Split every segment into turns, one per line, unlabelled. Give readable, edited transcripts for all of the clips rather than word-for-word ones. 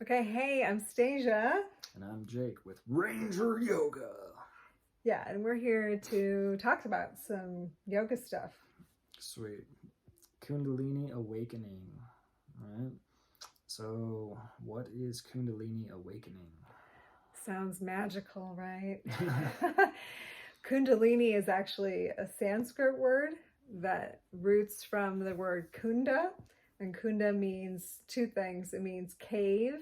Okay, hey, I'm Stasia.
And I'm Jake with Ranger Yoga.
Yeah, and we're here to talk about some yoga stuff.
Sweet. Kundalini Awakening. Right? So, what is Kundalini Awakening?
Sounds magical, right? Kundalini is actually a Sanskrit word that roots from the word kunda, and kunda means two things. It means cave.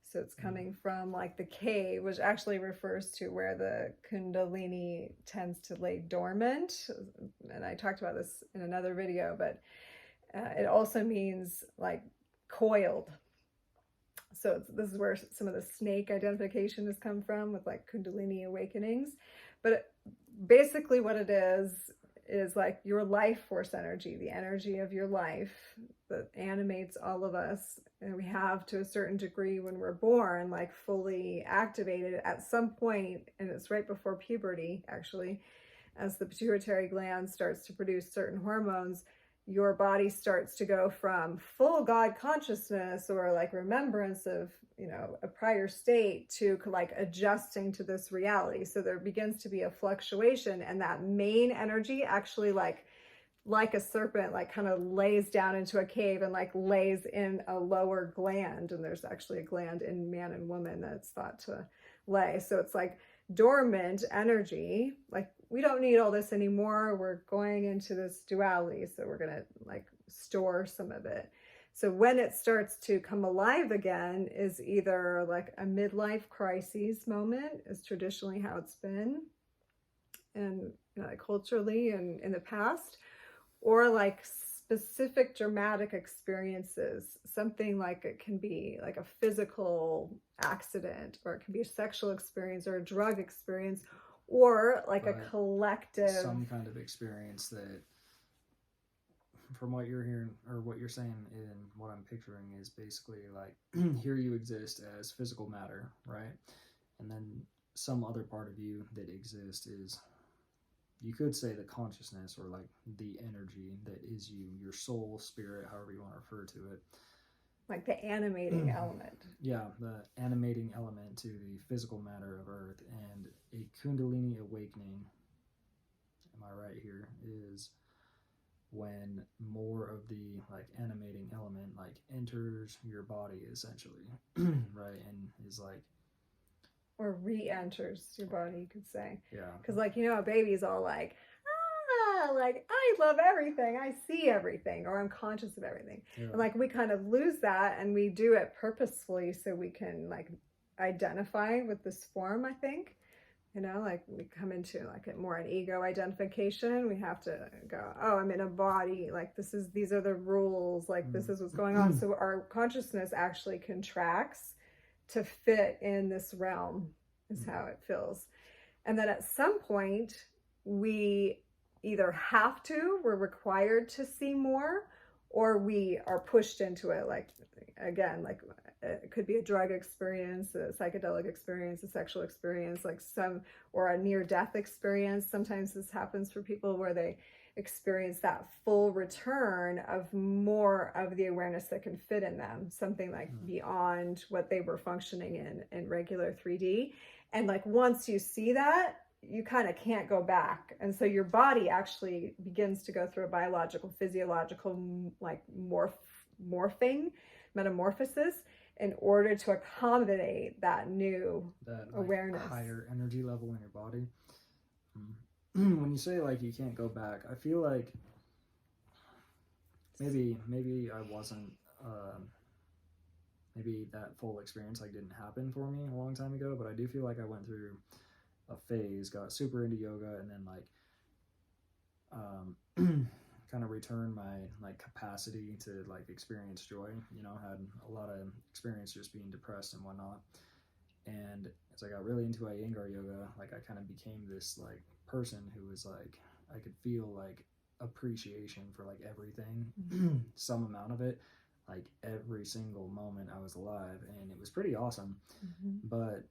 So it's coming from like the cave, which actually refers to where the Kundalini tends to lay dormant. And I talked about this in another video, but it also means like coiled. So this is where some of the snake identification has come from with like Kundalini awakenings. But basically what it is like your life force energy, the energy of your life that animates all of us. And we have to a certain degree when we're born, like fully activated at some point, and it's right before puberty, actually, as the pituitary gland starts to produce certain hormones, your body starts to go from full God consciousness or like remembrance of, a prior state to like adjusting to this reality. So there begins to be a fluctuation, and that main energy actually like a serpent, like kind of lays down into a cave and like lays in a lower gland. And there's actually a gland in man and woman that's thought to lay. So it's like dormant energy, like we don't need all this anymore, we're going into this duality, so we're going to like store some of it. So when it starts to come alive again is either like a midlife crisis moment, is traditionally how it's been and culturally and in the past, or like specific dramatic experiences, something like it can be like a physical accident, or it can be a sexual experience or a drug experience, or like a collective,
some kind of experience that, from what you're hearing or what you're saying and what I'm picturing, is basically like here you exist as physical matter, right? And then some other part of you that exists is, you could say, the consciousness, or like the energy that is you, your soul, spirit, however you want to refer to it.
Like the animating element.
Yeah, the animating element to the physical matter of Earth. And a Kundalini awakening, am I right here, is when more of the like animating element like enters your body essentially, right? And is like,
or re-enters your body, you could say.
Yeah.
Because like, a baby's all like, like I love everything, I see everything, or I'm conscious of everything. Yeah. And like we kind of lose that, and we do it purposefully so we can like identify with this form, I think. Like we come into like more an ego identification. We have to go, oh, I'm in a body, like these are the rules, like this is what's going on. So our consciousness actually contracts to fit in this realm, is how it feels. And then at some point we either we're required to see more, or we are pushed into it. Like, again, like it could be a drug experience, a psychedelic experience, a sexual experience, or a near-death experience. Sometimes this happens for people where they experience that full return of more of the awareness that can fit in them, something like beyond what they were functioning in regular 3D. And like once you see that, you kind of can't go back. And so your body actually begins to go through a biological, physiological, like morphing, metamorphosis, in order to accommodate that new awareness,
higher energy level in your body. When you say like you can't go back, I feel like maybe I wasn't, maybe that full experience like didn't happen for me a long time ago, but I do feel like I went through a phase, got super into yoga, and then like kind of returned my like capacity to like experience joy. Had a lot of experience just being depressed and whatnot. And as I got really into Iyengar yoga, like I kind of became this like person who was like, I could feel like appreciation for like everything, some amount of it, like every single moment I was alive, and it was pretty awesome. But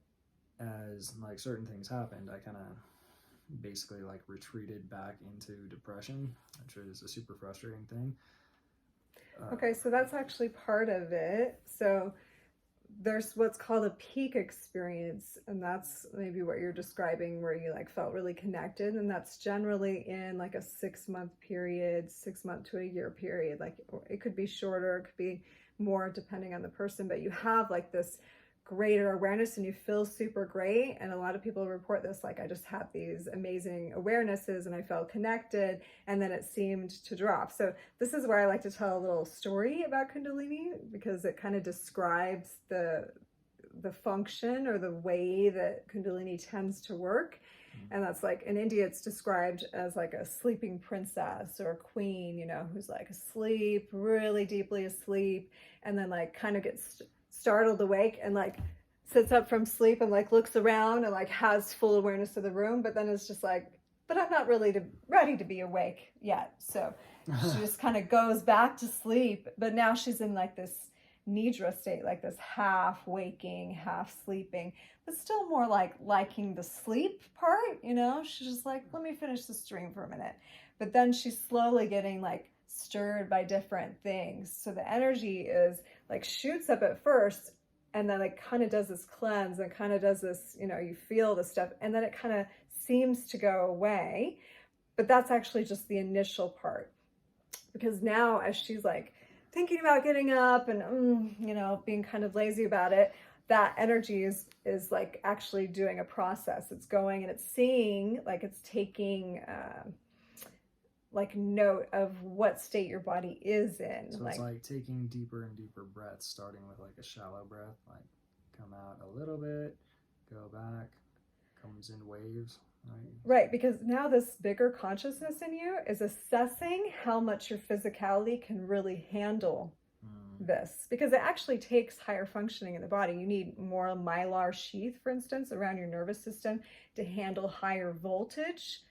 as like certain things happened, I kind of basically like retreated back into depression, which is a super frustrating thing.
Okay, so that's actually part of it. So there's what's called a peak experience, and that's maybe what you're describing, where you like felt really connected, and that's generally in like a 6-month period, 6-month to a year period. Like it could be shorter, it could be more depending on the person, but you have like this greater awareness and you feel super great. And a lot of people report this, like, I just had these amazing awarenesses and I felt connected, and then it seemed to drop. So this is where I like to tell a little story about Kundalini, because it kind of describes the function or the way that Kundalini tends to work. And that's like, in India, it's described as like a sleeping princess or a queen, you know, who's like asleep, really deeply asleep, and then like kind of gets startled awake and like sits up from sleep and like looks around and like has full awareness of the room, but then it's just like, but I'm not really ready to be awake yet. So she just kind of goes back to sleep, but now she's in like this nidra state, like this half waking, half sleeping, but still more like liking the sleep part, you know? She's just like, let me finish the stream for a minute. But then she's slowly getting like stirred by different things. So the energy is like shoots up at first, and then it kind of does this cleanse and kind of does this, you know, you feel the stuff, and then it kind of seems to go away. But that's actually just the initial part, because now as she's like thinking about getting up and you know, being kind of lazy about it, that energy is like actually doing a process. It's going and it's seeing, like it's taking like note of what state your body is in.
So it's like taking deeper and deeper breaths, starting with like a shallow breath, like come out a little bit, go back, comes in waves.
Right, because now this bigger consciousness in you is assessing how much your physicality can really handle this, because it actually takes higher functioning in the body. You need more mylar sheath, for instance, around your nervous system to handle higher voltage.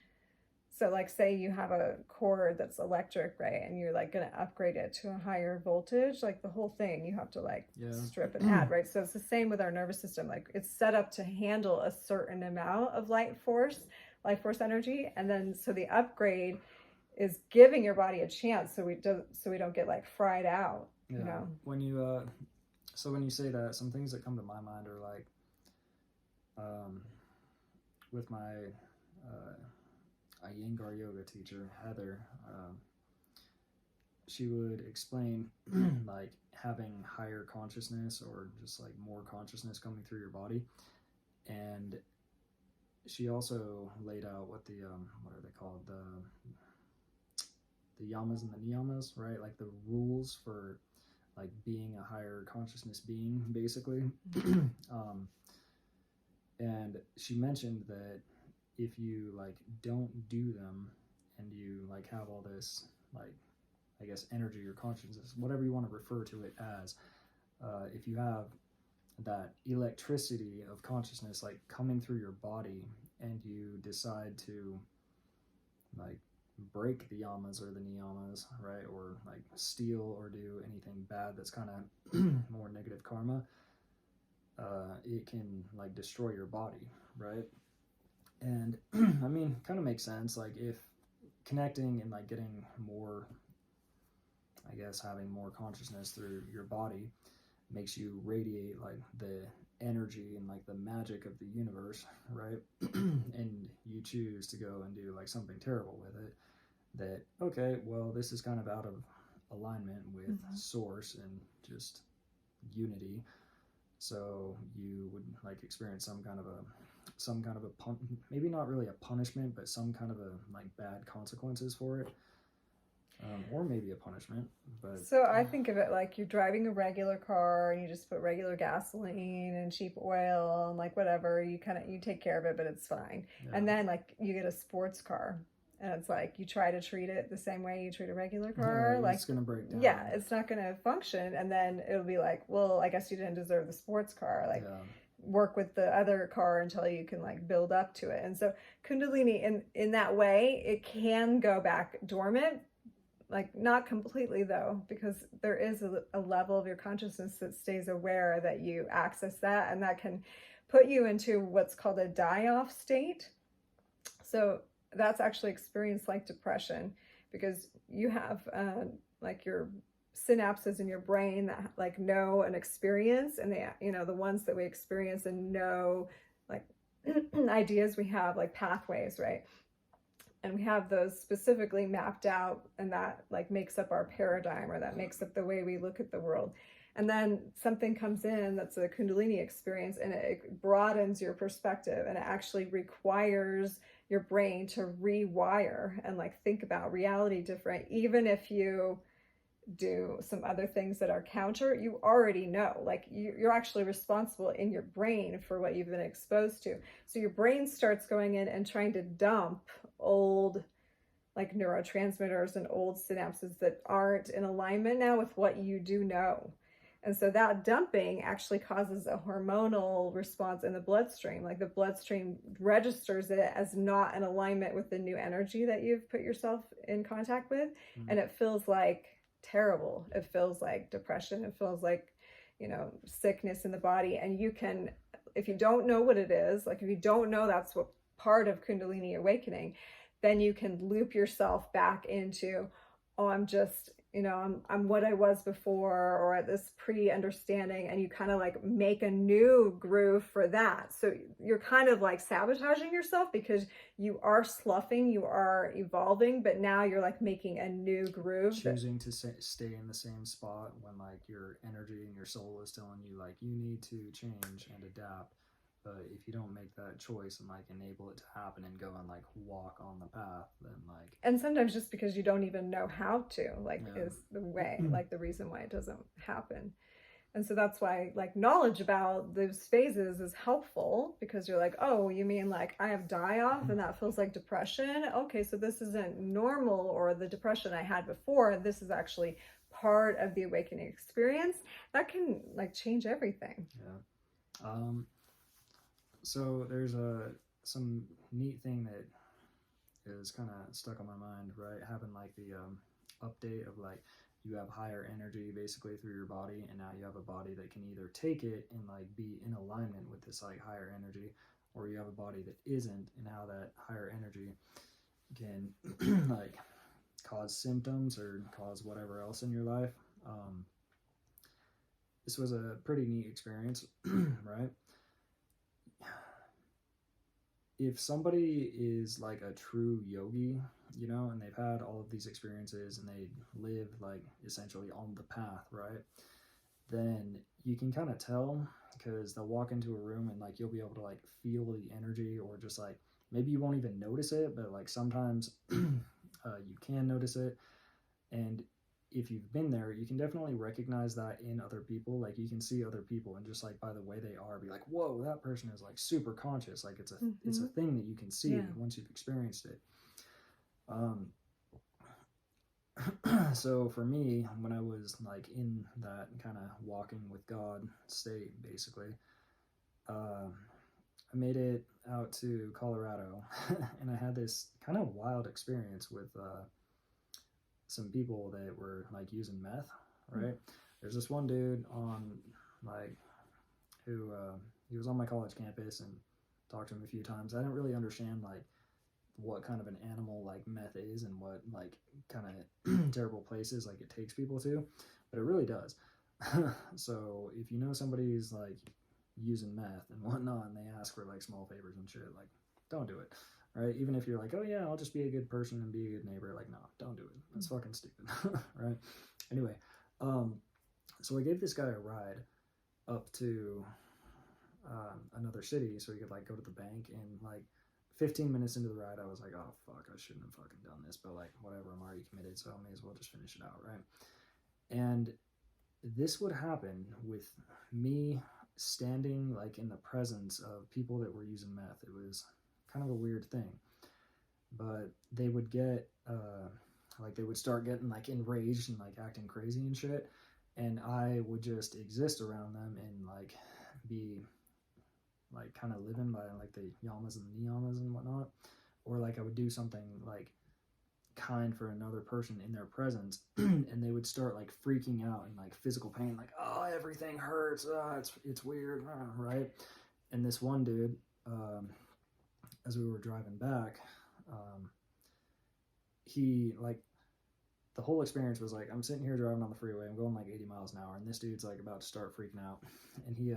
So like say you have a cord that's electric, right? And you're like going to upgrade it to a higher voltage, like the whole thing, you have to like strip and add, right? So it's the same with our nervous system. Like it's set up to handle a certain amount of life force energy. And then, so the upgrade is giving your body a chance. So we don't get like fried out, you know?
When you, so when you say that, some things that come to my mind are like, with my, Iyengar yoga teacher, Heather, she would explain like having higher consciousness or just like more consciousness coming through your body. And she also laid out what the, what are they called? The yamas and the niyamas, right? Like the rules for like being a higher consciousness being, basically. And she mentioned that if you like don't do them and you like have all this like, I guess, energy or consciousness, whatever you want to refer to it as, if you have that electricity of consciousness like coming through your body and you decide to like break the yamas or the niyamas, right, or like steal or do anything bad that's kind of more negative karma, it can like destroy your body, right? And I mean, kind of makes sense. Like if connecting and like getting more, I guess, having more consciousness through your body makes you radiate like the energy and like the magic of the universe, right? And you choose to go and do like something terrible with it, that, okay, well, this is kind of out of alignment with source and just unity. So you would like experience some kind of a maybe not really a punishment, but some kind of a like bad consequences for it, or maybe a punishment. But
so I think of it like you're driving a regular car and you just put regular gasoline and cheap oil and like whatever, you take care of it, but it's fine. And then like you get a sports car and it's like you try to treat it the same way you treat a regular car, like
it's gonna break down.
Yeah, it's not gonna function, and then it'll be like, well, I guess you didn't deserve the sports car. Like work with the other car until you can like build up to it. And so Kundalini in that way, it can go back dormant, like not completely though, because there is a level of your consciousness that stays aware that you access that, and that can put you into what's called a die-off state. So that's actually experienced like depression, because you have like your synapses in your brain that like know an experience, and they, you know, the ones that we experience and know, like ideas, we have like pathways, right? And we have those specifically mapped out, and that like makes up our paradigm, or that makes up the way we look at the world. And then something comes in that's a Kundalini experience, and it broadens your perspective, and it actually requires your brain to rewire and like think about reality different. Even if you do some other things that are counter, you already know, like you're actually responsible in your brain for what you've been exposed to. So your brain starts going in and trying to dump old like neurotransmitters and old synapses that aren't in alignment now with what you do know. And so that dumping actually causes a hormonal response in the bloodstream. Like the bloodstream registers it as not in alignment with the new energy that you've put yourself in contact with. Mm-hmm. And it feels like terrible. It feels like depression. It feels like, you know, sickness in the body. And you can, if you don't know what it is, like if you don't know that's what part of Kundalini Awakening, then you can loop yourself back into, oh, I'm just, you know, I'm what I was before, or at this pre-understanding, and you kind of like make a new groove for that. So you're kind of like sabotaging yourself because you are sloughing, you are evolving, but now you're like making a new groove.
Choosing to stay in the same spot when like your energy and your soul is telling you like you need to change and adapt. But if you don't make that choice and like enable it to happen and go and like walk on the path, then like,
and sometimes just because you don't even know how to, like, is the way, like the reason why it doesn't happen. And so that's why like knowledge about those phases is helpful, because you're like, oh, you mean like I have die off and that feels like depression? Okay, so this isn't normal, or the depression I had before, this is actually part of the awakening experience. That can like change everything.
Yeah. So there's some neat thing that is kind of stuck on my mind, right? Having like the update of like you have higher energy basically through your body, and now you have a body that can either take it and like be in alignment with this like higher energy, or you have a body that isn't, and how that higher energy can like cause symptoms or cause whatever else in your life. This was a pretty neat experience, right? If somebody is like a true yogi, you know, and they've had all of these experiences and they live like essentially on the path, right? Then you can kind of tell, because they'll walk into a room and like you'll be able to like feel the energy, or just like maybe you won't even notice it, but like sometimes you can notice it. And if you've been there, you can definitely recognize that in other people. Like you can see other people and just like by the way they are, be like, whoa, that person is like super conscious. Like it's a thing that you can see once you've experienced it. So for me, when I was like in that kind of walking with God state, basically, I made it out to Colorado and I had this kind of wild experience with some people that were like using meth, right? There's this one dude on like who he was on my college campus, and talked to him a few times. I didn't really understand like what kind of an animal like meth is and what like kind of terrible places like it takes people to, but it really does. So if you know somebody's like using meth and whatnot, and they ask for like small favors and shit, like don't do it. Right? Even if you're like, oh yeah, I'll just be a good person and be a good neighbor. Like, no, don't do it. That's fucking stupid. Right? Anyway, so I gave this guy a ride up to another city so he could like go to the bank, and like 15 minutes into the ride, I was like, oh fuck, I shouldn't have fucking done this, but like whatever, I'm already committed, so I may as well just finish it out, right? And this would happen with me standing like in the presence of people that were using meth. It was kind of a weird thing, but they would get like they would start getting like enraged and like acting crazy and shit, and I would just exist around them and like be like kind of living by like the yamas and the niyamas and whatnot, or like I would do something like kind for another person in their presence and they would start like freaking out and like physical pain, like, oh, everything hurts, it's weird, right? And this one dude, as we were driving back, he like the whole experience was like, I'm sitting here driving on the freeway, I'm going like 80 miles an hour, and this dude's like about to start freaking out, and he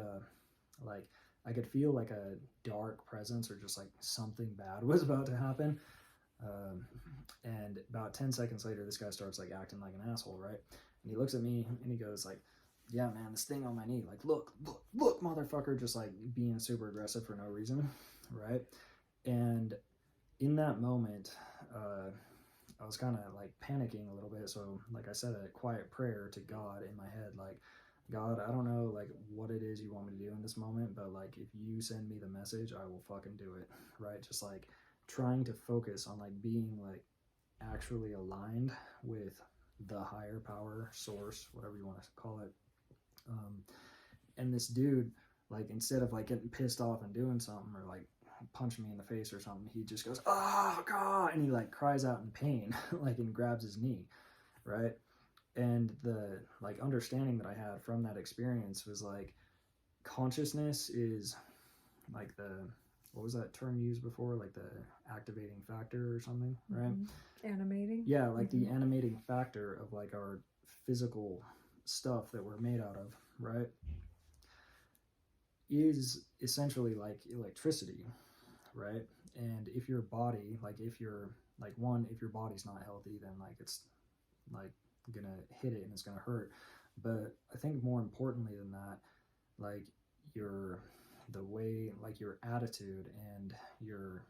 like, I could feel like a dark presence, or just like something bad was about to happen. And about 10 seconds later, this guy starts like acting like an asshole, right? And he looks at me and he goes like, yeah, man, this thing on my knee, like, look, motherfucker, just like being super aggressive for no reason, right? And in that moment, I was kind of like panicking a little bit. So like I said, a quiet prayer to God in my head, like, God, I don't know like what it is you want me to do in this moment, but like if you send me the message, I will fucking do it, right? Just like trying to focus on like being like actually aligned with the higher power source, whatever you want to call it. And this dude, like, instead of like getting pissed off and doing something, or like punching me in the face or something, he just goes, oh God, and he like cries out in pain, like, and grabs his knee, right? And the like understanding that I had from that experience was like, consciousness is like the, what was that term used before, like the activating factor or something, right?
Animating.
Yeah, like the animating factor of like our physical stuff that we're made out of, right, is essentially like electricity, right? And if your body, like, if you're like, one, if your body's not healthy, then like it's like gonna hit it and it's gonna hurt. But I think more importantly than that, like the way, like your attitude and your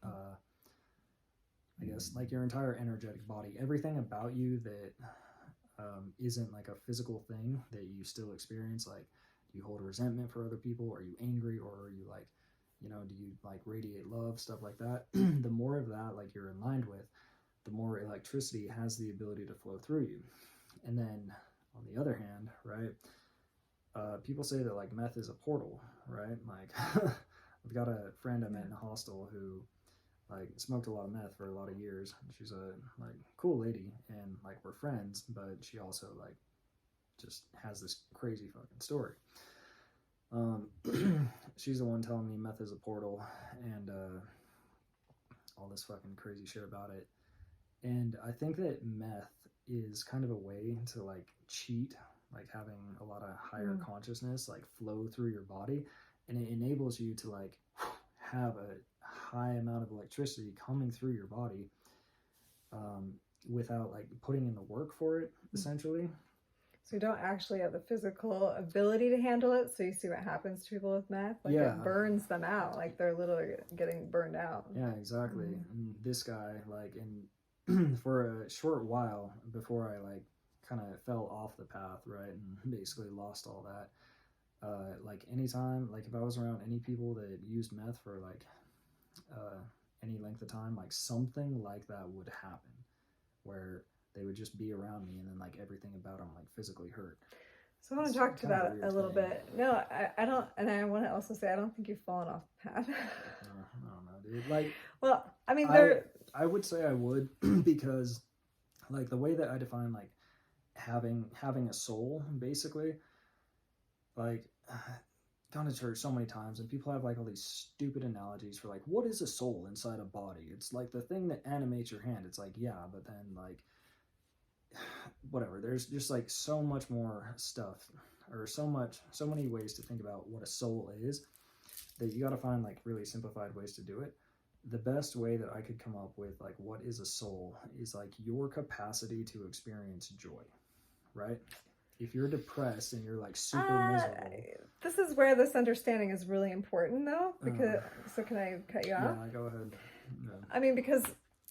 I guess like your entire energetic body, everything about you that isn't like a physical thing that you still experience. Like, do you hold resentment for other people? Are you angry? Or are you like, you know, do you like radiate love, stuff like that? The more of that like you're in line with, the more electricity has the ability to flow through you. And then on the other hand, right, people say that like meth is a portal, right? Like I've got a friend I met in a hostel who like smoked a lot of meth for a lot of years. She's a like cool lady, and like we're friends, but she also like just has this crazy fucking story. She's the one telling me meth is a portal, and all this fucking crazy shit about it. And I think that meth is kind of a way to like cheat, like having a lot of higher consciousness like flow through your body, and it enables you to like have a high amount of electricity coming through your body without like putting in the work for it, essentially.
So you don't actually have the physical ability to handle it. So you see what happens to people with meth, like it burns them out, like they're literally getting burned out.
Yeah, exactly. And this guy, like, in for a short while before I like kind of fell off the path, right, and basically lost all that. Like anytime, like if I was around any people that used meth for like any length of time, like something like that would happen, where they would just be around me, and then like everything about them like physically hurt.
So I want to talk to that a little bit. No, I don't, and I want to also say I don't think you've fallen off the path.
I don't know, dude. Like,
well, I mean,
I would say I would because like the way that I define like having a soul, basically, like gone to church so many times, and people have like all these stupid analogies for like, what is a soul inside a body? It's like the thing that animates your hand. It's like, yeah, but then like whatever, there's just like so much more stuff, or so many ways to think about what a soul is, that you got to find like really simplified ways to do it. The best way that I could come up with like what is a soul is like your capacity to experience joy, right? If you're depressed and you're like super miserable.
This is where this understanding is really important though, because so can I cut you off?
Yeah, go ahead. No.
I mean, because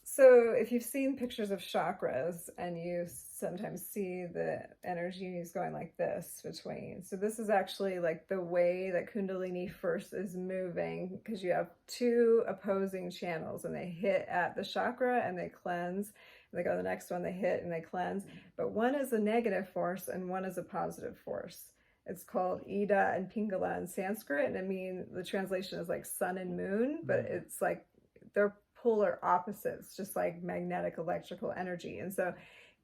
so if you've seen pictures of chakras, and you sometimes see the energies going like this between. So this is actually like the way that Kundalini first is moving, because you have two opposing channels, and they hit at the chakra and they cleanse. And they go to the next one, they hit and they cleanse. But one is a negative force and one is a positive force. It's called Ida and Pingala in Sanskrit. And I mean, the translation is like sun and moon, but it's like they're polar opposites, just like magnetic electrical energy. And so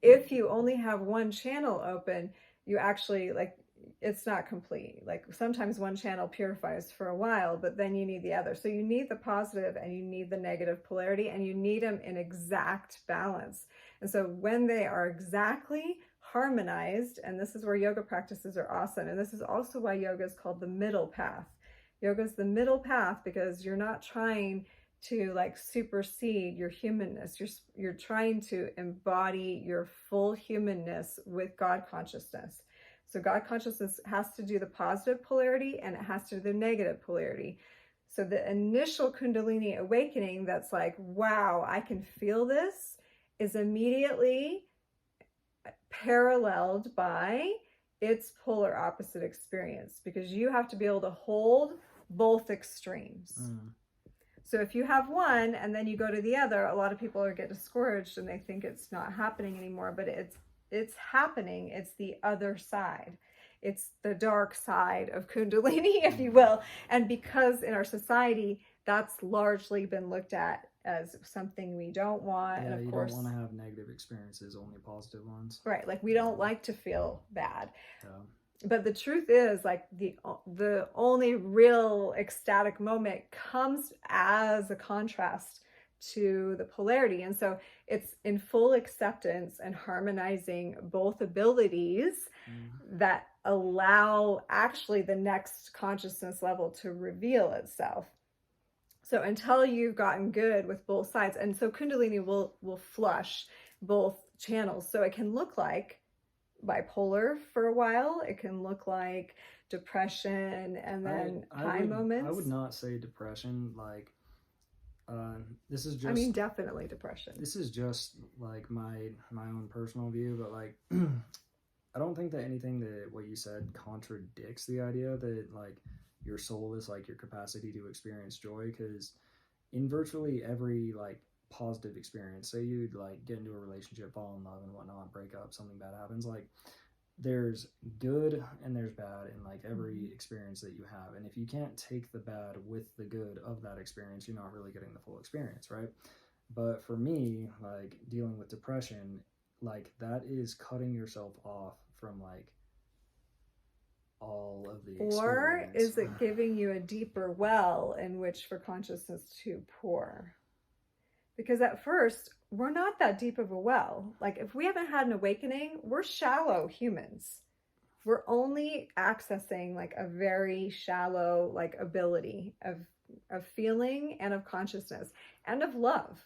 if you only have one channel open, you actually like, it's not complete. Like sometimes one channel purifies for a while, but then you need the other. So you need the positive and you need the negative polarity, and you need them in exact balance. And so when they are exactly harmonized, and this is where yoga practices are awesome, and this is also why yoga is called the middle path. Yoga is the middle path because you're not trying to like supersede your humanness. You're trying to embody your full humanness with God consciousness. So God consciousness has to do the positive polarity and it has to do the negative polarity. So the initial Kundalini awakening that's like, wow, I can feel this, is immediately paralleled by its polar opposite experience, because you have to be able to hold both extremes. So if you have one and then you go to the other, a lot of people get discouraged and they think it's not happening anymore, but it's happening. It's the other side. It's the dark side of Kundalini, if you will. And because in our society, that's largely been looked at as something we don't want.
Yeah,
and
you
course,
don't want to have negative experiences, only positive ones.
Right. Like we don't like to feel bad.
Yeah.
But the truth is, like, the only real ecstatic moment comes as a contrast to the polarity. And so it's in full acceptance and harmonizing both abilities that allow actually the next consciousness level to reveal itself. So until you've gotten good with both sides, and so Kundalini will flush both channels. So it can look like bipolar for a while. It can look like depression and then high moments.
I would not say depression. Like, this is just,
I mean, definitely depression.
This is just like my own personal view, but like, I don't think that anything that what you said contradicts the idea that like your soul is like your capacity to experience joy, because in virtually every like positive experience, say you'd like get into a relationship, fall in love and whatnot, break up, something bad happens, like there's good and there's bad in like every experience that you have. And if you can't take the bad with the good of that experience, you're not really getting the full experience, right? But for me, like dealing with depression, like that is cutting yourself off from like all of the experience.
Or is it giving you a deeper well in which for consciousness to pour? Because at first, we're not that deep of a well. Like if we haven't had an awakening, we're shallow humans. We're only accessing like a very shallow like ability of feeling and of consciousness and of love.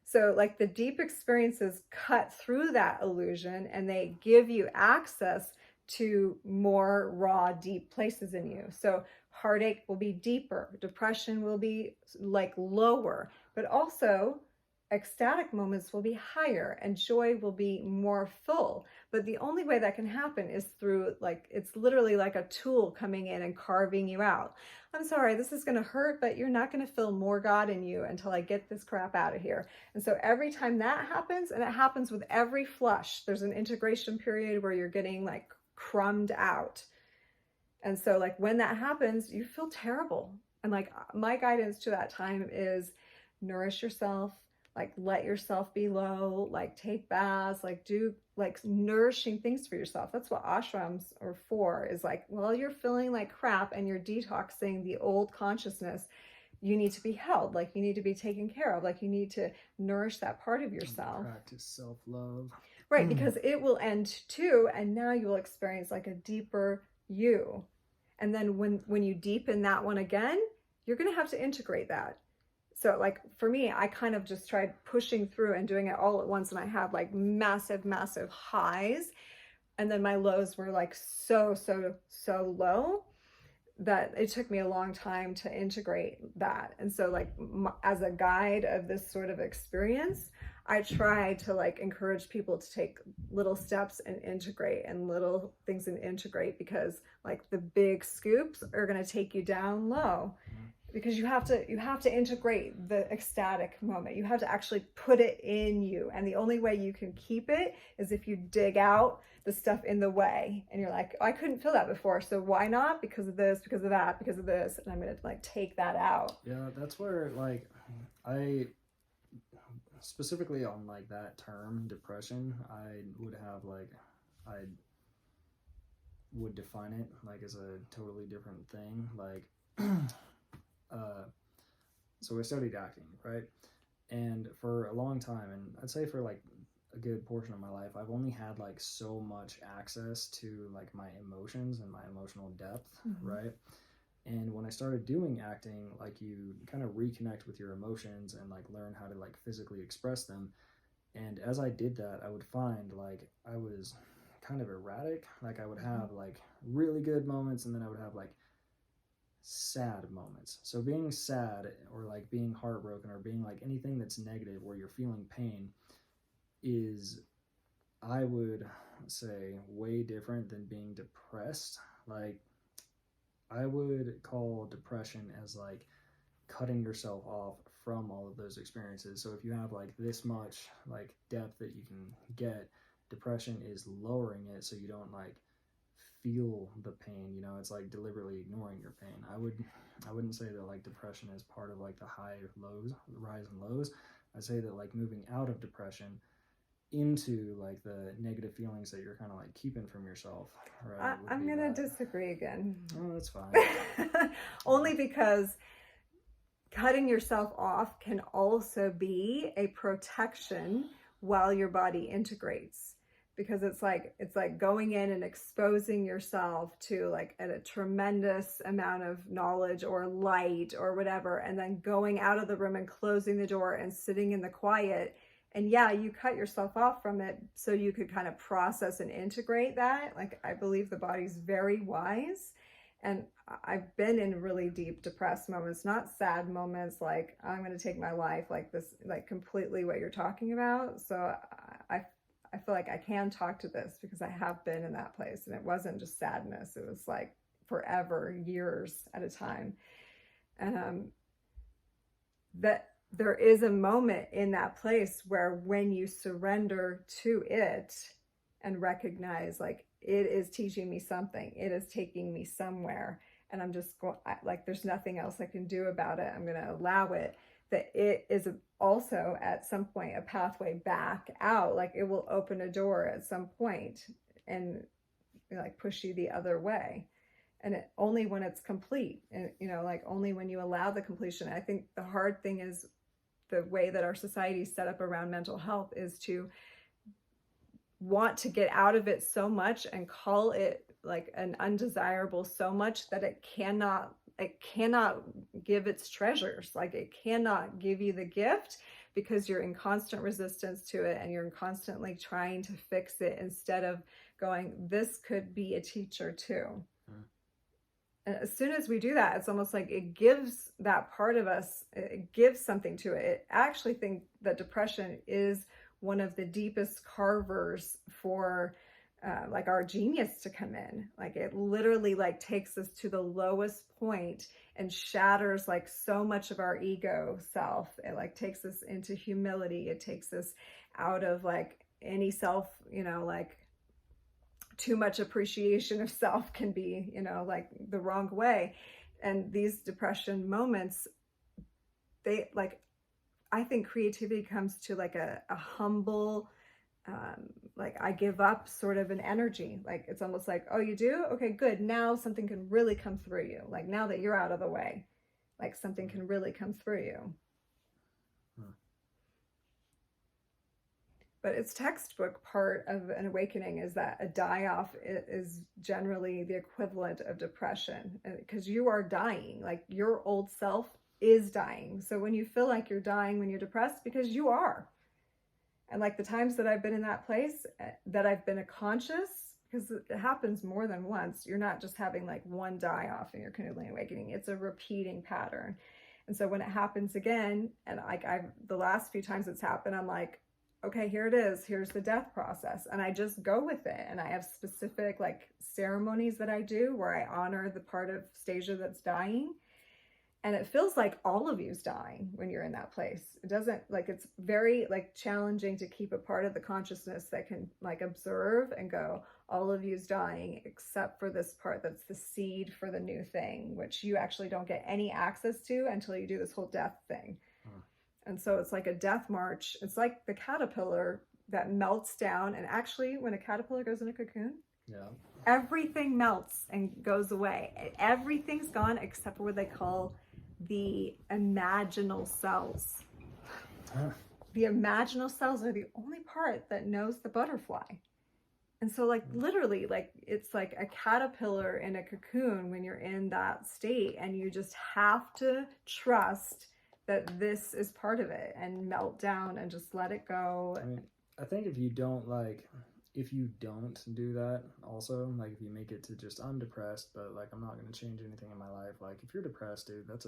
So like the deep experiences cut through that illusion and they give you access to more raw, deep places in you. So heartache will be deeper, depression will be like lower, but also ecstatic moments will be higher and joy will be more full. But the only way that can happen is through like, it's literally like a tool coming in and carving you out. I'm sorry, this is going to hurt, but you're not going to feel more God in you until I get this crap out of here. And so every time that happens, and it happens with every flush, there's an integration period where you're getting like crumbed out. And so like when that happens, you feel terrible. And like my guidance to that time is nourish yourself, like let yourself be low, like take baths, like do like nourishing things for yourself. That's what ashrams are for, is like, well, you're feeling like crap and you're detoxing the old consciousness. You need to be held, like you need to be taken care of, like you need to nourish that part of yourself.
Practice self-love.
Right, because it will end too, and now you will experience like a deeper you. And then when you deepen that one again, you're going to have to integrate that. So like for me, I kind of just tried pushing through and doing it all at once, and I had like massive, massive highs. And then my lows were like so low that it took me a long time to integrate that. And so like as a guide of this sort of experience, I try to like encourage people to take little steps and integrate, and little things and integrate, because like the big scoops are going to take you down low, because you have to integrate the ecstatic moment. You have to actually put it in you. And the only way you can keep it is if you dig out the stuff in the way. And you're like, oh, I couldn't feel that before. So why not? Because of this, because of that, because of this. And I'm going to like take that out.
Yeah, that's where like I specifically on like that term depression, I would define it like as a totally different thing. Like so I studied acting, right? And for a long time, and I'd say for like a good portion of my life, I've only had like so much access to like my emotions and my emotional depth, right? And when I started doing acting, like you kind of reconnect with your emotions and like learn how to like physically express them. And as I did that, I would find like I was kind of erratic. Like I would have like really good moments, and then I would have like sad moments. So being sad, or like being heartbroken, or being like anything that's negative where you're feeling pain, is, I would say, way different than being depressed. Like I would call depression as like cutting yourself off from all of those experiences. So if you have like this much like depth that you can get, depression is lowering it so you don't like feel the pain. You know, it's like deliberately ignoring your pain. I wouldn't say that like depression is part of like the lows, the rise and lows. I'd say that like moving out of depression into like the negative feelings that you're kind of like keeping from yourself, right?
I'm gonna disagree again.
Oh, that's fine.
Only because cutting yourself off can also be a protection while your body integrates, because it's like going in and exposing yourself to like a tremendous amount of knowledge or light or whatever, and then going out of the room and closing the door and sitting in the quiet. And yeah, you cut yourself off from it so you could kind of process and integrate that. Like, I believe the body's very wise. And I've been in really deep depressed moments, not sad moments like I'm going to take my life, like this, like completely what you're talking about. So I feel like I can talk to this because I have been in that place, and it wasn't just sadness. It was like forever, years at a time. And that there is a moment in that place where when you surrender to it and recognize like it is teaching me something, it is taking me somewhere, and I'm just going, like there's nothing else I can do about it, I'm going to allow it, that it is also at some point a pathway back out. Like it will open a door at some point and like push you the other way. And only when it's complete, and like only when you allow the completion. I think the hard thing is the way that our society is set up around mental health is to want to get out of it so much and call it like an undesirable so much that it cannot give its treasures. Like it cannot give you the gift because you're in constant resistance to it, and you're constantly trying to fix it instead of going, this could be a teacher too. And as soon as we do that, it's almost like it gives that part of us, it gives something to it. I actually think that depression is one of the deepest carvers for like our genius to come in. Like it literally like takes us to the lowest point and shatters like so much of our ego self. It like takes us into humility. It takes us out of like any self, like too much appreciation of self can be, like the wrong way. And these depression moments, they like, I think creativity comes to like a humble, like I give up sort of an energy. Like it's almost like, oh, you do? Okay, good. Now something can really come through you. Like now that you're out of the way, like something can really come through you. But it's textbook part of an awakening is that a die-off is generally the equivalent of depression, because you are dying. Like your old self is dying. So when you feel like you're dying when you're depressed, because you are. And like the times that I've been in that place, that I've been conscious, because it happens more than once. You're not just having like one die-off in your Kundalini Awakening. It's a repeating pattern. And so when it happens again, and like the last few times it's happened, I'm like, okay, here it is. Here's the death process. And I just go with it. And I have specific like ceremonies that I do where I honor the part of Stasia that's dying. And it feels like all of you's dying when you're in that place. It doesn't, like, it's very like challenging to keep a part of the consciousness that can like observe and go, all of you's dying except for this part that's the seed for the new thing, which you actually don't get any access to until you do this whole death thing. And so it's like a death march. It's like the caterpillar that melts down. And actually, when a caterpillar goes in a cocoon, everything melts and goes away. Everything's gone except for what they call the imaginal cells. the imaginal cells are the only part that knows the butterfly. And so like literally, like it's like a caterpillar in a cocoon when you're in that state, and you just have to trust that this is part of it and melt down and just let it go.
I mean, I think if you don't do that also, like if you make it to just, I'm depressed, but like I'm not going to change anything in my life. Like if you're depressed, dude, that's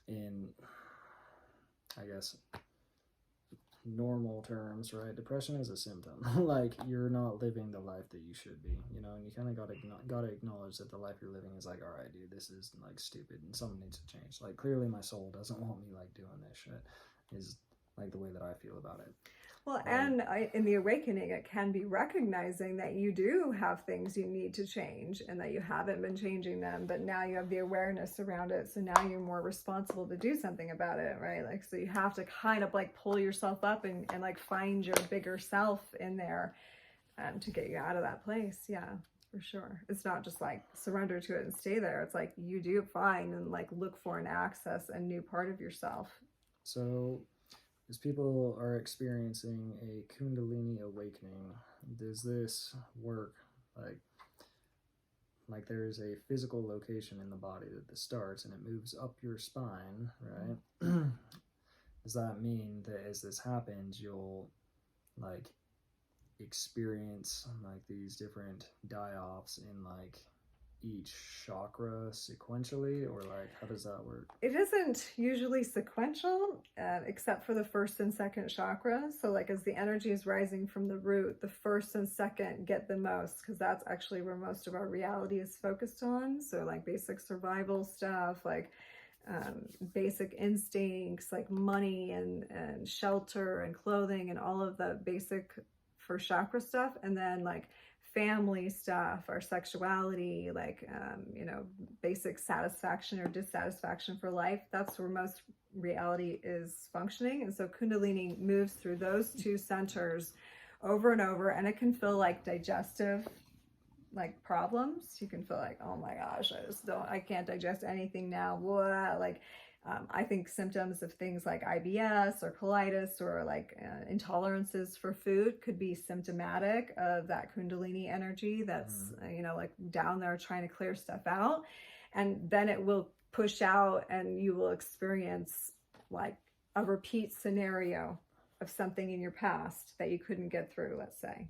in, I guess, normal terms, right? Depression is a symptom. Like you're not living the life that you should be, you know, and you kind of gotta acknowledge that the life you're living is like, all right, dude, this is like stupid and something needs to change. Like clearly my soul doesn't want me like doing this shit, is like the way that I feel about it.
Well, and in the awakening, it can be recognizing that you do have things you need to change and that you haven't been changing them, but now you have the awareness around it. So now you're more responsible to do something about it, right? Like, so you have to kind of like pull yourself up and like find your bigger self in there to get you out of that place. Yeah, for sure. It's not just like surrender to it and stay there. It's like you do find and like look for and access a new part of yourself.
So, as people are experiencing a Kundalini awakening, does this work like there is a physical location in the body that this starts and it moves up your spine, right? Does that mean that as this happens, you'll like experience like these different die-offs in like each chakra sequentially, or like how does that work?
It isn't usually sequential, except for the first and second chakra. So like as the energy is rising from the root, the first and second get the most, because that's actually where most of our reality is focused on. So like basic survival stuff, like basic instincts, like money and shelter and clothing and all of the basic first chakra stuff. And then like family stuff, our sexuality, like basic satisfaction or dissatisfaction for life. That's where most reality is functioning. And so Kundalini moves through those two centers over and over, and it can feel like digestive like problems. You can feel like, oh my gosh, I can't digest anything now. Blah. Like I think symptoms of things like IBS or colitis or like intolerances for food could be symptomatic of that Kundalini energy that's, like down there trying to clear stuff out. And then it will push out and you will experience like a repeat scenario of something in your past that you couldn't get through, let's say,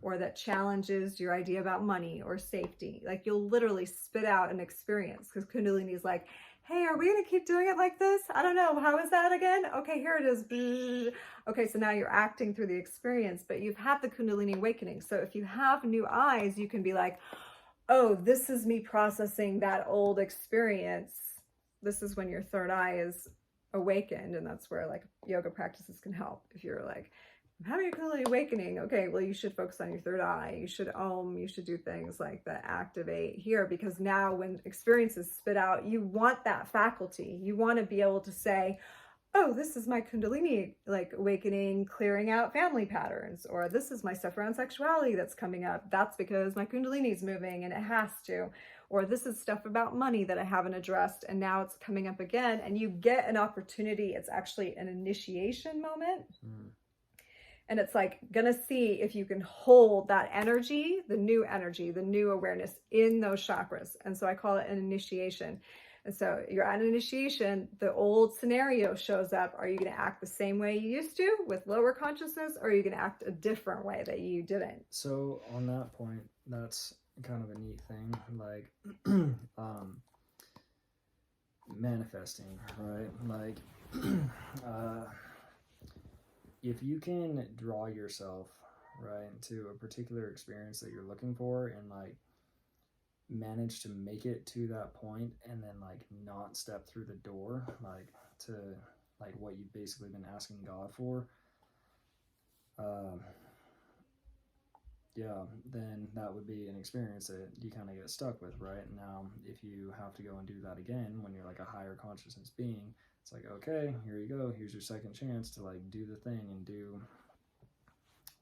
or that challenges your idea about money or safety. Like you'll literally spit out an experience because Kundalini is like, hey, are we going to keep doing it like this? I don't know. How is that again? Okay, here it is. Okay, so now you're acting through the experience, but you've had the Kundalini awakening. So if you have new eyes, you can be like, oh, this is me processing that old experience. This is when your third eye is awakened. And that's where like yoga practices can help. If you're like, I'm having a Kundalini awakening. Okay, well, you should focus on your third eye. You should you should do things like that activate here, because now when experiences spit out, you want that faculty. You want to be able to say, oh, this is my Kundalini like awakening, clearing out family patterns, or this is my stuff around sexuality that's coming up. That's because my Kundalini is moving and it has to. Or this is stuff about money that I haven't addressed and now it's coming up again. And you get an opportunity. It's actually an initiation moment. And it's like gonna see if you can hold that energy, the new awareness in those chakras. And so I call it an initiation. And so you're at an initiation, the old scenario shows up. Are you gonna act the same way you used to with lower consciousness, or are you gonna act a different way that you didn't?
So on that point, that's kind of a neat thing, like manifesting, right? Like if you can draw yourself right to a particular experience that you're looking for and like manage to make it to that point and then like not step through the door like to like what you've basically been asking God for, then that would be an experience that you kind of get stuck with. Right now, if you have to go and do that again when you're like a higher consciousness being, it's like, okay, here you go, here's your second chance to like do the thing and do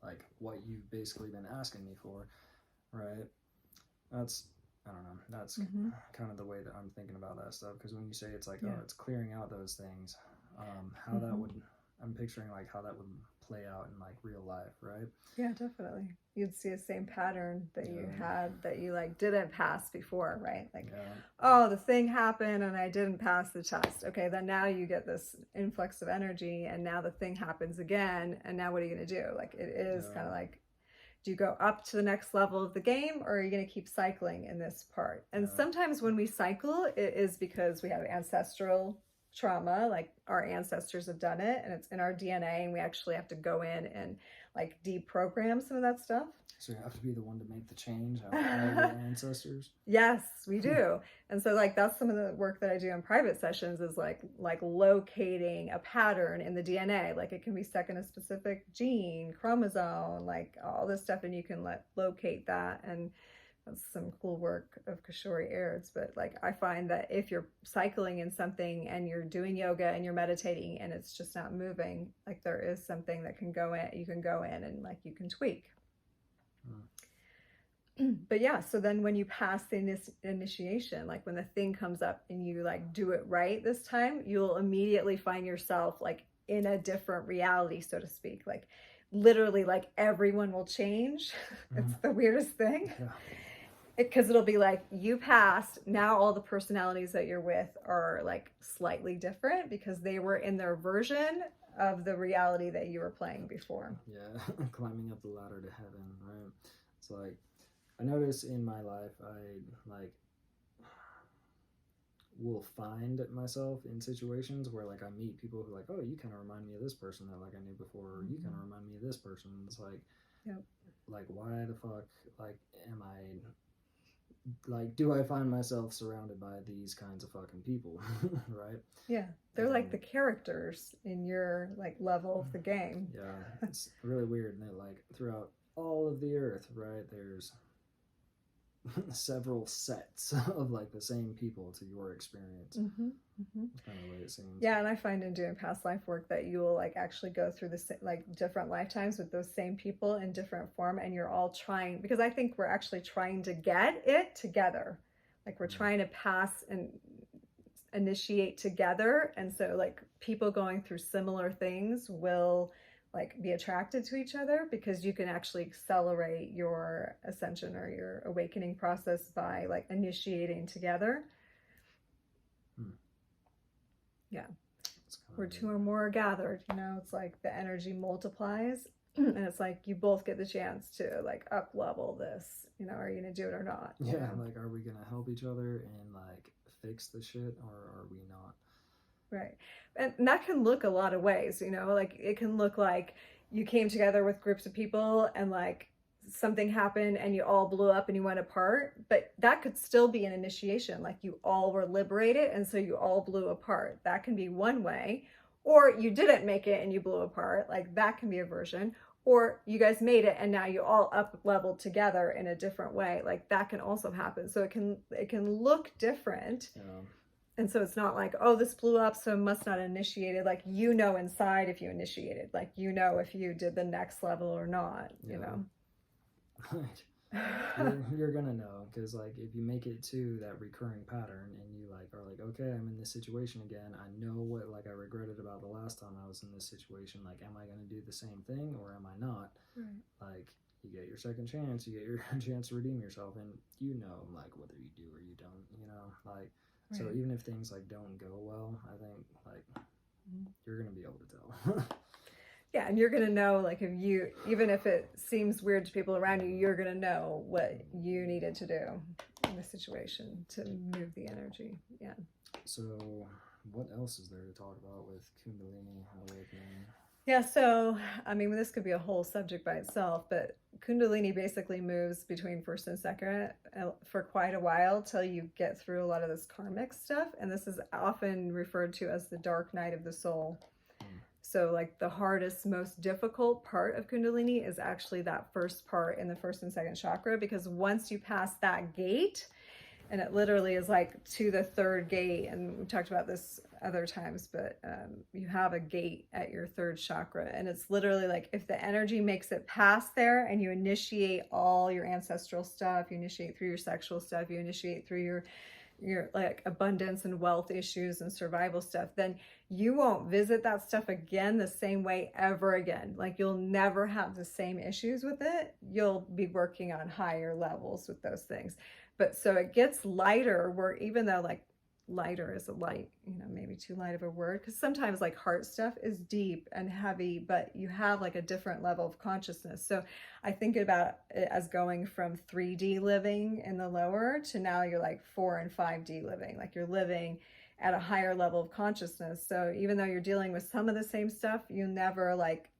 like what you've basically been asking me for, right? That's, I don't know, that's kind of the way that I'm thinking about that stuff, because when you say it's like, oh, it's clearing out those things, how that would I'm picturing like how that would play out in like real life, right?
Yeah, definitely. You'd see a same pattern that you
Yeah.
had that you like didn't pass before, right? Like,
Yeah.
oh, the thing happened and I didn't pass the test. Okay, then now you get this influx of energy and now the thing happens again. And now what are you going to do? Like, it is
Yeah.
kind of like, do you go up to the next level of the game, or are you going to keep cycling in this part? And
Yeah.
sometimes when we cycle, it is because we have ancestral trauma, like our ancestors have done it and it's in our DNA, and we actually have to go in and like deprogram some of that stuff.
So you have to be the one to make the change out of all your ancestors.
Yes, we do. And so like that's some of the work that I do in private sessions is like locating a pattern in the DNA. Like it can be stuck in a specific gene, chromosome, like all this stuff, and you can locate that. And that's some cool work of Kishori Erds. But like I find that if you're cycling in something and you're doing yoga and you're meditating and it's just not moving, like there is something that can go in, you can go in and like you can tweak. But yeah, so then when you pass the initiation, like when the thing comes up and you like do it right this time, you'll immediately find yourself like in a different reality, so to speak. Like literally like everyone will change. It's the weirdest thing.
Yeah.
Because it'll be like you passed, now all the personalities that you're with are like slightly different because they were in their version of the reality that you were playing before.
Yeah, climbing up the ladder to heaven, right? It's like I notice in my life, I like will find myself in situations where like I meet people who like, oh, you kind of remind me of this person that like I knew before, or you kind of remind me of this person. It's like,
Yep.
Like why the fuck like am I like do I find myself surrounded by these kinds of fucking people, right?
Yeah, they're like the characters in your like level of the game.
Yeah, it's really weird that like throughout all of the earth, right, there's several sets of like the same people to your experience. That's kind of the way it seems.
Yeah, and I find in doing past life work that you will like actually go through the like different lifetimes with those same people in different form, and you're all trying, because I think we're actually trying to get it together. Like we're trying to pass and initiate together, and so like people going through similar things will like be attracted to each other because you can actually accelerate your ascension or your awakening process by like initiating together. Yeah, where two or more are gathered, you know, it's like the energy multiplies and it's like you both get the chance to like up level this, you know, are you gonna do it or not?
Yeah,
you know?
like are we gonna help each other and like fix the shit, or are we not?
Right. And that can look a lot of ways, you know, like it can look like you came together with groups of people and like something happened and you all blew up and you went apart, but that could still be an initiation. Like you all were liberated and so you all blew apart. That can be one way. Or you didn't make it and you blew apart. Like that can be a version. Or you guys made it and now you all up leveled together in a different way. Like that can also happen. So it can look different.
Yeah.
And so it's not like, oh, this blew up, so it must not initiated. Like, you know, inside if you initiated, like, you know, if you did the next level or not, you know.
You're gonna know, because like if you make it to that recurring pattern and you like are like, okay, I'm in this situation again, I know what like I regretted about the last time I was in this situation. Like, am I gonna do the same thing or am I not? Like, you get your second chance, you get your chance to redeem yourself, and you know, like, whether you do or you don't, you know, like. So even if things like don't go well, I think like you're gonna be able to tell.
Yeah, and you're gonna know, like, if you, even if it seems weird to people around you, you're gonna know what you needed to do in the situation to move the energy. Yeah.
So what else is there to talk about with Kundalini Awakening?
Yeah, so I mean, this could be a whole subject by itself, but Kundalini basically moves between first and second for quite a while till you get through a lot of this karmic stuff. And this is often referred to as the dark night of the soul. So like the hardest, most difficult part of Kundalini is actually that first part in the first and second chakra, because once you pass that gate, and it literally is like to the third gate, and we've talked about this other times, but you have a gate at your third chakra, and it's literally like if the energy makes it past there and you initiate all your ancestral stuff, you initiate through your sexual stuff, you initiate through your your like abundance and wealth issues and survival stuff, then you won't visit that stuff again the same way ever again. Like you'll never have the same issues with it. You'll be working on higher levels with those things. But so it gets lighter, where even though like lighter is a light, maybe too light of a word, because sometimes like heart stuff is deep and heavy, but you have like a different level of consciousness. So I think about it as going from 3D living in the lower to now you're like 4 and 5D living, like you're living at a higher level of consciousness. So even though you're dealing with some of the same stuff, you never like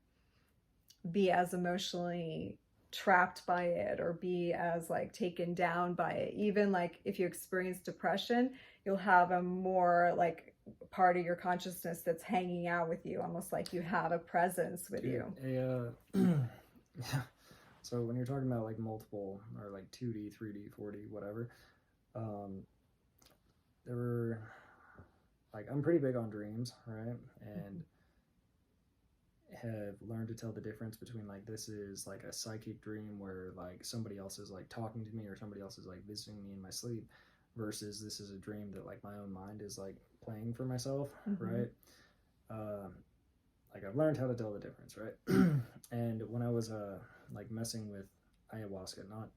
be as emotionally trapped by it or be as like taken down by it. Even like if you experience depression, you'll have a more like part of your consciousness that's hanging out with you, almost like you have a presence with you.
Yeah. So when you're talking about like multiple or like 2D, 3D, 4D, whatever, there were like, I'm pretty big on dreams, right? And have learned to tell the difference between like, this is like a psychic dream where like somebody else is like talking to me or somebody else is like visiting me in my sleep, versus this is a dream that like my own mind is like playing for myself, right? Like I've learned how to tell the difference, right? And when I was like messing with ayahuasca, not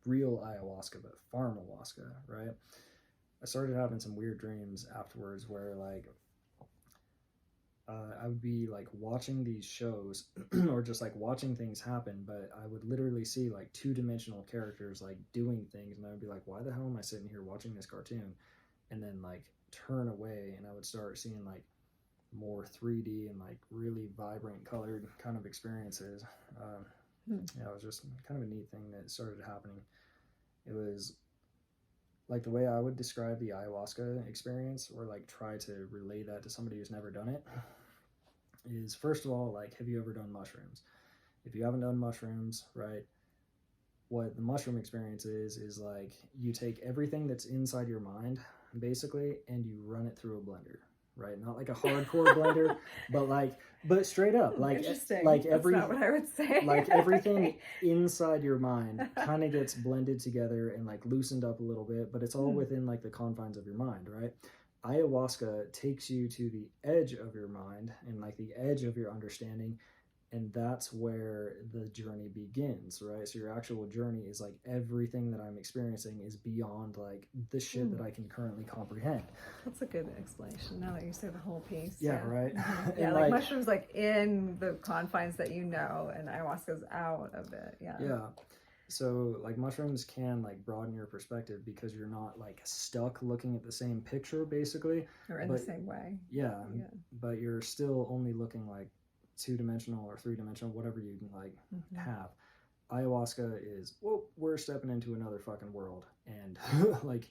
real ayahuasca, but pharmawaska, right? I started having some weird dreams afterwards where like I would be like watching these shows or just like watching things happen, but I would literally see like 2-dimensional characters like doing things, and I would be like, why the hell am I sitting here watching this cartoon? And then like turn away, and I would start seeing like more 3D and like really vibrant colored kind of experiences. Yeah, it was just kind of a neat thing that started happening. It was like the way I would describe the ayahuasca experience, or like try to relay that to somebody who's never done it, is first of all, like, have you ever done mushrooms? If you haven't done mushrooms, right, what the mushroom experience is like you take everything that's inside your mind basically and you run it through a blender, right? Not like a hardcore blender, but straight up, like
interesting.
Like
that's not what I would say.
Like everything inside your mind kind of gets blended together and like loosened up a little bit, but it's all within like the confines of your mind, right? Ayahuasca takes you to the edge of your mind and like the edge of your understanding, and that's where the journey begins, right? So your actual journey is like everything that I'm experiencing is beyond like the shit that I can currently comprehend.
That's a good explanation now that you say the whole piece.
Yeah, right.
Yeah, like mushrooms like in the confines that and ayahuasca's out of it.
Yeah. So like mushrooms can like broaden your perspective because you're not like stuck looking at the same picture basically.
Or in the same way.
Yeah. But you're still only looking like 2-dimensional or 3-dimensional, whatever you can like have. Ayahuasca is, well, we're stepping into another fucking world, and like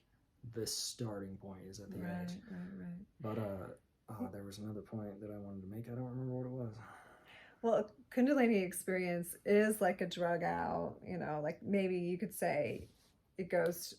the starting point is at the edge.
Right.
But there was another point that I wanted to make. I don't remember what it was.
Well, a Kundalini experience is like a drug out, like maybe you could say it goes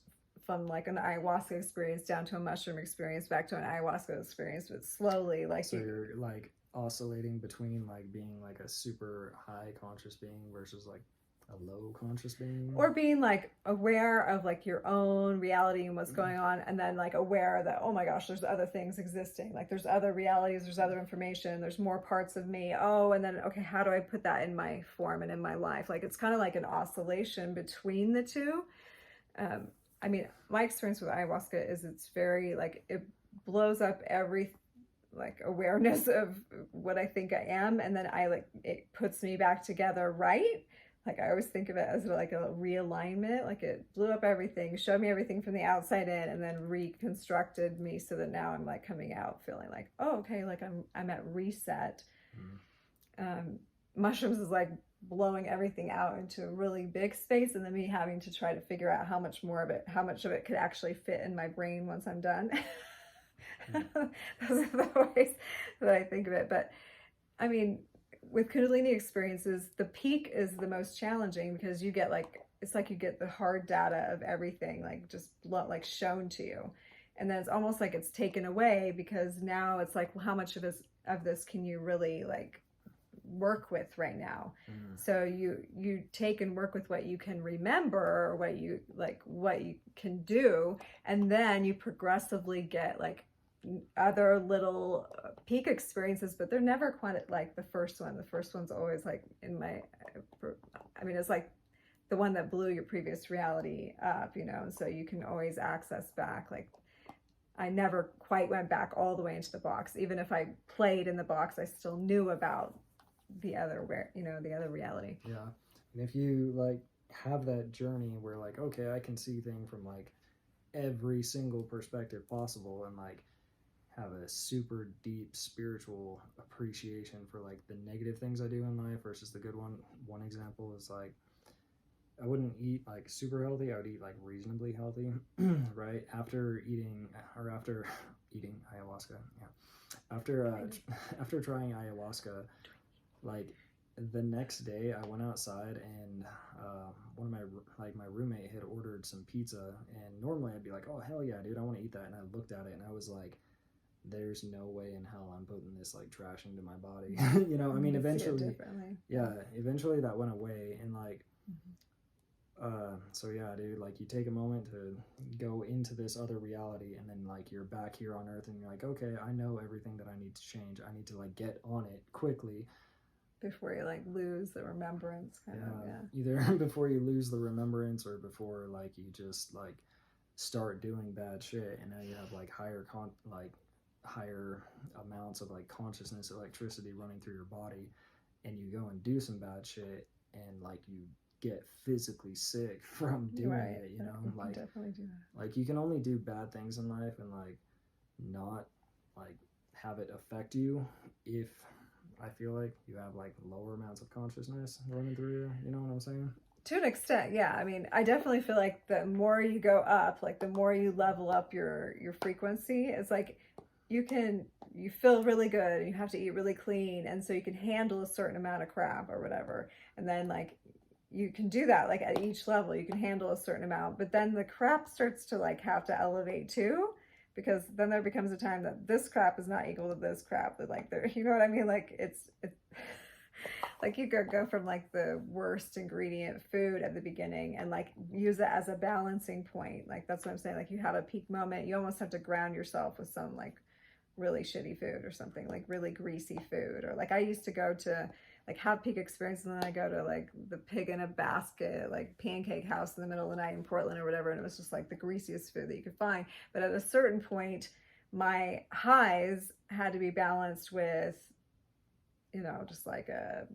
from like an ayahuasca experience down to a mushroom experience back to an ayahuasca experience, but slowly, like
so you're like oscillating between like being like a super high conscious being versus like a low conscious being,
or being like aware of like your own reality and what's going on, and then like aware that, oh my gosh, there's other things existing, like there's other realities, there's other information, there's more parts of me, and then okay, how do I put that in my form and in my life? Like it's kind of like an oscillation between the two. I mean, my experience with ayahuasca is it's very like it blows up every like awareness of what I think I am, and then it puts me back together, right? Like I always think of it as like a realignment, like it blew up everything, showed me everything from the outside in, and then reconstructed me so that now I'm like coming out feeling like, oh, okay, like I'm at reset. Mushrooms is like blowing everything out into a really big space, and then me having to try to figure out how much of it could actually fit in my brain once I'm done. Those are the ways that I think of it. But I mean, with Kundalini experiences, the peak is the most challenging because you get like, it's like you get the hard data of everything, like just like shown to you. And then it's almost like it's taken away because now it's like, well, how much of this can you really like work with right now.
Mm.
So you take and work with what you can remember, or what you can do, and then you progressively get like other little peak experiences, but they're never quite like the first one. The first one's always like it's like the one that blew your previous reality up, and so you can always access back. Like, I never quite went back all the way into the box. Even if I played in the box, I still knew about the other reality.
Yeah. And if you like have that journey where like, okay, I can see things from like every single perspective possible, and like have a super deep spiritual appreciation for like the negative things I do in life versus the good one example is like, I wouldn't eat like super healthy. I would eat like reasonably healthy, right? After eating ayahuasca. Yeah. After trying ayahuasca, like the next day I went outside, and one of my roommate had ordered some pizza, and normally I'd be like, oh hell yeah, dude, I want to eat that. And I looked at it and I was like, there's no way in hell I'm putting this like trash into my body. I mean, eventually that went away, and like, so yeah, dude, like you take a moment to go into this other reality, and then like you're back here on earth, and you're like, okay, I know everything that I need to change. I need to like get on it quickly
before you like lose the remembrance,
either before you lose the remembrance, or before like you just like start doing bad shit, and now you have like higher amounts of like consciousness electricity running through your body, and you go and do some bad shit, and like you get physically sick from doing it, like
definitely do that.
Like you can only do bad things in life and like not like have it affect you if I feel like you have like lower amounts of consciousness running through you. You know what I'm saying?
To an extent, yeah. I mean, I definitely feel like the more you go up, like the more you level up your frequency, it's like you feel really good, and you have to eat really clean, and so you can handle a certain amount of crap or whatever, and then like you can do that like at each level, you can handle a certain amount, but then the crap starts to like have to elevate too, because then there becomes a time that this crap is not equal to this crap, that like you know what I mean, like it's like you could go from like the worst ingredient food at the beginning and like use it as a balancing point. Like that's what I'm saying, like you have a peak moment, you almost have to ground yourself with some like really shitty food or something, like really greasy food. Or like I used to go to like have peak experience, and then I go to like the pig in a basket like pancake house in the middle of the night in Portland or whatever, and it was just like the greasiest food that you could find. But at a certain point, my highs had to be balanced with just like a,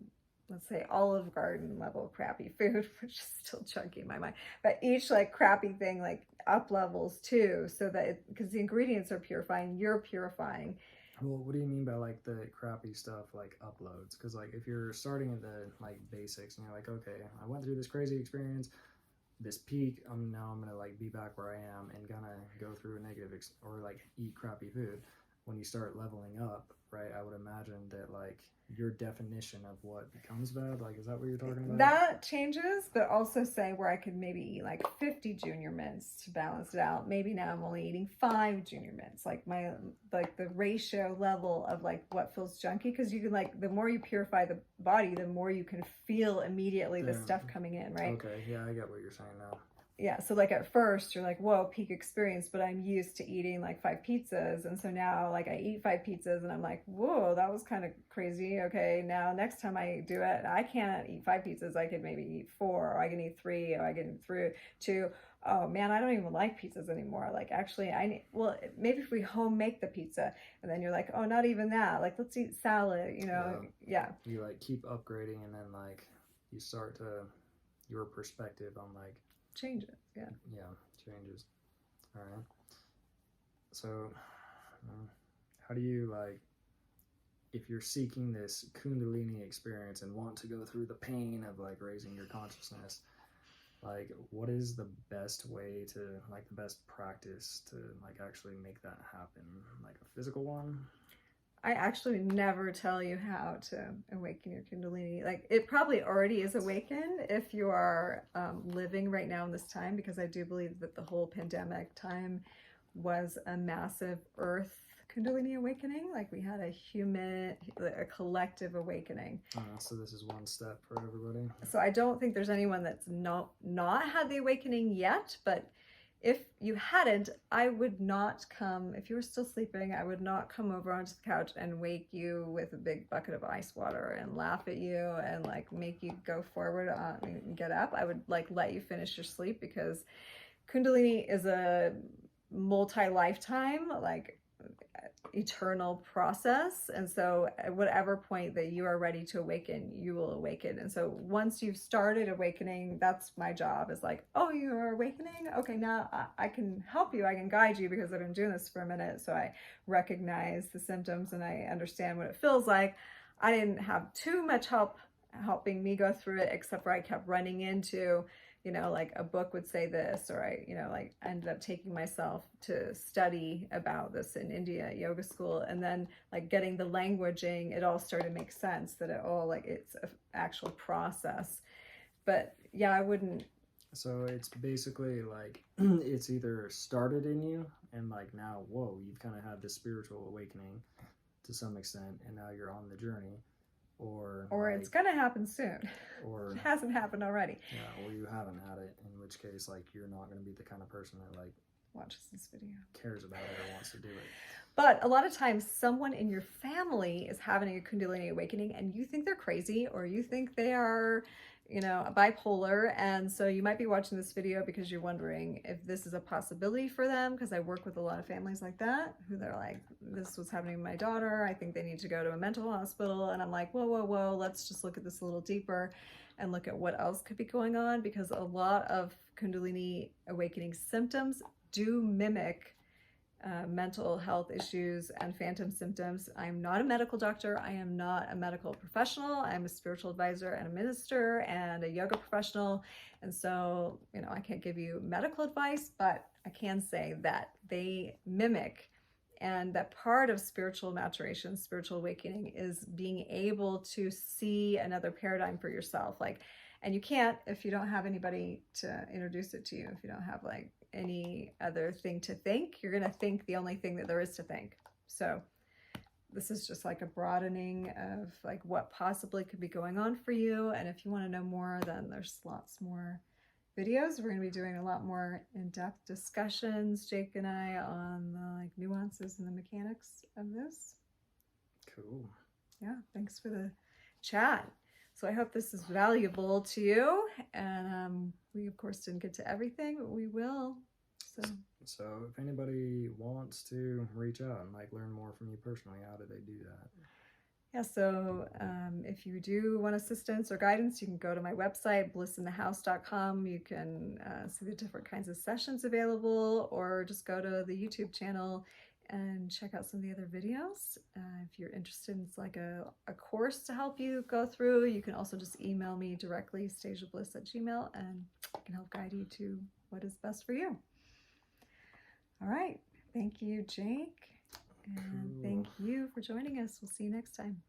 let's say, Olive Garden level crappy food, which is still chunky in my mind, but each like crappy thing like up levels too, so that because the ingredients are purifying, you're purifying.
Well, what do you mean by like the crappy stuff like uploads? Because like if you're starting at the like basics and you're like, okay, I went through this crazy experience, this peak, now I'm gonna like be back where I am and gonna go through a negative or like eat crappy food. When you start leveling up, right, I would imagine that like your definition of what becomes bad, like, is that what you're talking about?
That changes, but also say where I could maybe eat like 50 junior mints to balance it out. Maybe now I'm only eating 5 junior mints, like the ratio level of like what feels junky, because you can like, the more you purify the body, the more you can feel immediately the stuff coming in, right?
Okay, yeah, I get what you're saying now.
Yeah, so like at first you're like, whoa, peak experience, but I'm used to eating like 5 pizzas, and so now like I eat 5 pizzas and I'm like, whoa, that was kind of crazy. Okay, now next time I do it, I can't eat 5 pizzas, I could maybe eat 4, or I can eat 3, or I can eat 2. Oh man, I don't even like pizzas anymore. Like actually maybe if we home make the pizza, and then you're like, oh, not even that, like let's eat salad, yeah.
You like keep upgrading, and then like you start to, your perspective on like
changes,
changes. All right, so how do you like, if you're seeking this Kundalini experience and want to go through the pain of like raising your consciousness, like what is the best way to, like the best practice to like actually make that happen, like a physical one?
I actually never tell you how to awaken your Kundalini. Like it probably already is awakened if you are living right now in this time, because I do believe that the whole pandemic time was a massive earth Kundalini Awakening, like we had a collective awakening.
So this is one step for everybody.
So I don't think there's anyone that's not had the awakening yet, but if you hadn't, I would not come, if you were still sleeping, I would not come over onto the couch and wake you with a big bucket of ice water and laugh at you and like make you go forward and get up. I would like let you finish your sleep, because Kundalini is a multi-lifetime, like eternal process. And so at whatever point that you are ready to awaken, you will awaken. And so once you've started awakening, that's my job, is like, oh, you're awakening? Okay, now I can help you. I can guide you, because I've been doing this for a minute. So I recognize the symptoms and I understand what it feels like. I didn't have too much help helping me go through it, except for I kept running into, you know, like a book would say this, or I, you know, like ended up taking myself to study about this in India at yoga school, and then like getting the languaging, it all started to make sense that it all, like, it's an actual process. But yeah, I wouldn't.
So it's basically like it's either started in you and like now, whoa, you've kind of had this spiritual awakening to some extent, and now you're on the journey. Or like,
it's gonna happen soon,
or
it hasn't happened already.
Yeah, or you haven't had it, in which case, like, you're not going to be the kind of person that like
watches this video,
cares about it, or wants to do it.
But a lot of times someone in your family is having a Kundalini awakening and you think they're crazy, or you think they are, you know, bipolar. And so you might be watching this video because you're wondering if this is a possibility for them, because I work with a lot of families like that, who they're like, this was happening to my daughter, I think they need to go to a mental hospital. And I'm like, whoa, let's just look at this a little deeper and look at what else could be going on, because a lot of Kundalini awakening symptoms do mimic mental health issues and phantom symptoms. I'm not a medical doctor. I am not a medical professional. I'm a spiritual advisor and a minister and a yoga professional. And so, you know, I can't give you medical advice, but I can say that they mimic, and that part of spiritual maturation, spiritual awakening, is being able to see another paradigm for yourself. Like, and you can't if you don't have anybody to introduce it to you, if you don't have like any other thing to think, you're going to think the only thing that there is to think. So this is just like a broadening of like what possibly could be going on for you. And if you want to know more, then there's lots more videos. We're going to be doing a lot more in-depth discussions, Jake and I, on the like nuances and the mechanics of this.
Cool.
Yeah, thanks for the chat. So I hope this is valuable to you. And we, of course, didn't get to everything, but we will.
So if anybody wants to reach out and like learn more from you personally, how do they do that?
Yeah, so if you do want assistance or guidance, you can go to my website, blissinthehouse.com. You can see the different kinds of sessions available, or just go to the YouTube channel and check out some of the other videos. If you're interested, it's like a course to help you go through. You can also just email me directly, stageofbliss@gmail.com, and I can help guide you to what is best for you. All right. Thank you, Jake. And Thank you for joining us. We'll see you next time.